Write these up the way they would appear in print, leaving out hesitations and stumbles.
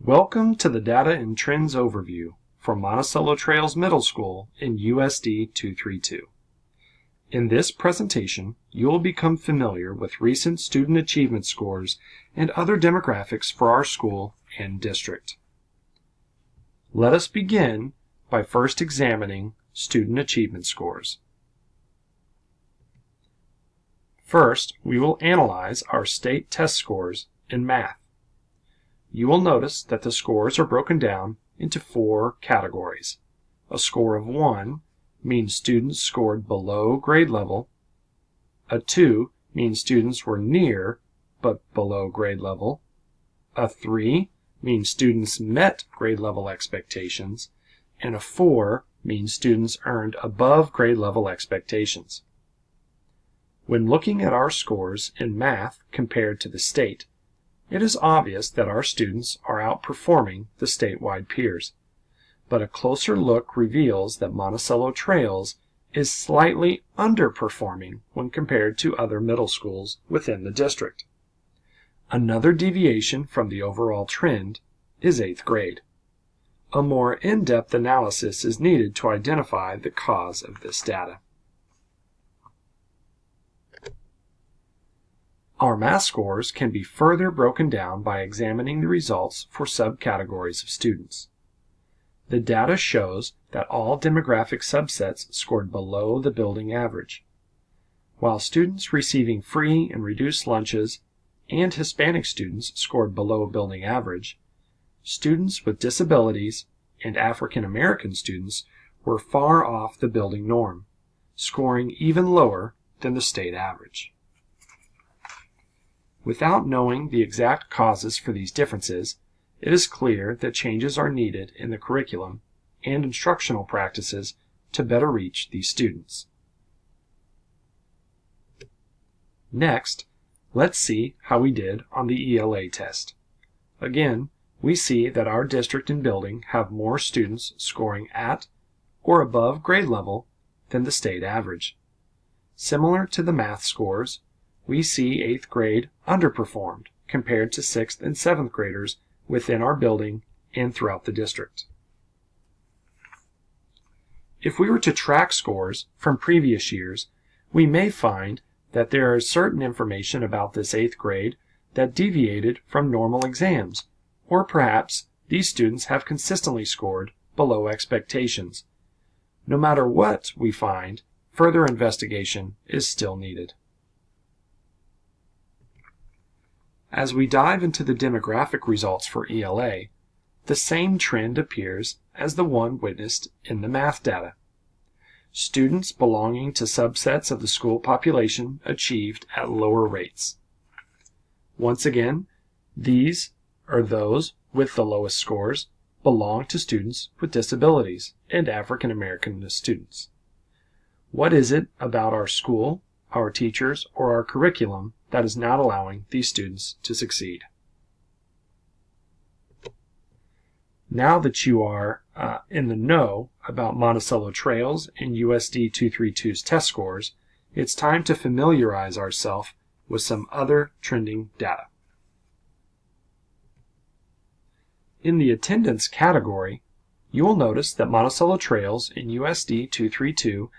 Welcome to the Data and Trends Overview for Monticello Trails Middle School in USD 232. In this presentation, you will become familiar with recent student achievement scores and other demographics for our school and district. Let us begin by first examining student achievement scores. First, we will analyze our state test scores in math. You will notice that the scores are broken down into 4 categories. A score of 1 means students scored below grade level. A 2 means students were near but below grade level. A 3 means students met grade level expectations. And a 4 means students earned above grade level expectations. When looking at our scores in math compared to the state, it is obvious that our students are outperforming the statewide peers, but a closer look reveals that Monticello Trails is slightly underperforming when compared to other middle schools within the district. Another deviation from the overall trend is 8th grade. A more in-depth analysis is needed to identify the cause of this data. Our math scores can be further broken down by examining the results for subcategories of students. The data shows that all demographic subsets scored below the building average. While students receiving free and reduced lunches and Hispanic students scored below building average, students with disabilities and African American students were far off the building norm, scoring even lower than the state average. Without knowing the exact causes for these differences, it is clear that changes are needed in the curriculum and instructional practices to better reach these students. Next, let's see how we did on the ELA test. Again, we see that our district and building have more students scoring at or above grade level than the state average. Similar to the math scores, we see 8th grade underperformed compared to 6th and 7th graders within our building and throughout the district. If we were to track scores from previous years, we may find that there is certain information about this 8th grade that deviated from normal exams, or perhaps these students have consistently scored below expectations. No matter what we find, further investigation is still needed. As we dive into the demographic results for ELA, the same trend appears as the one witnessed in the math data. Students belonging to subsets of the school population achieved at lower rates. Once again, these, or those with the lowest scores, belong to students with disabilities and African American students. What is it about our school, our teachers, or our curriculum that is not allowing these students to succeed? Now that you are in the know about Monticello Trails and USD 232's test scores, it's time to familiarize ourselves with some other trending data. In the attendance category, you will notice that Monticello Trails and USD 232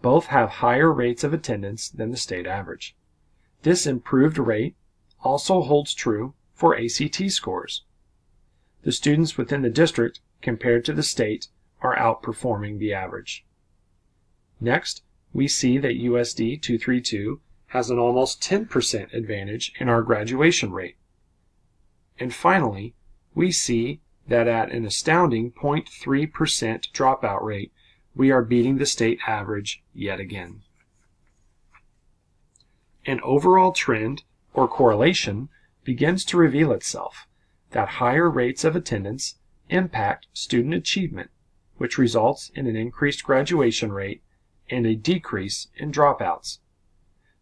both have higher rates of attendance than the state average. This improved rate also holds true for ACT scores. The students within the district compared to the state are outperforming the average. Next, we see that USD 232 has an almost 10% advantage in our graduation rate. And finally, we see that at an astounding 0.3% dropout rate, we are beating the state average yet again. An overall trend or correlation begins to reveal itself, that higher rates of attendance impact student achievement, which results in an increased graduation rate and a decrease in dropouts.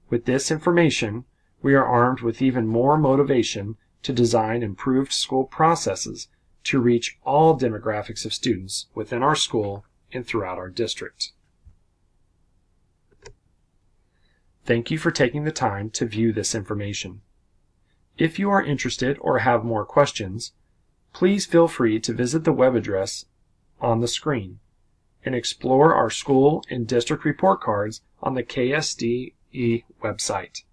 With this information, we are armed with even more motivation to design improved school processes to reach all demographics of students within our school and throughout our district. Thank you for taking the time to view this information. If you are interested or have more questions, Please feel free to visit the web address on the screen and explore our school and district report cards on the KSDE website.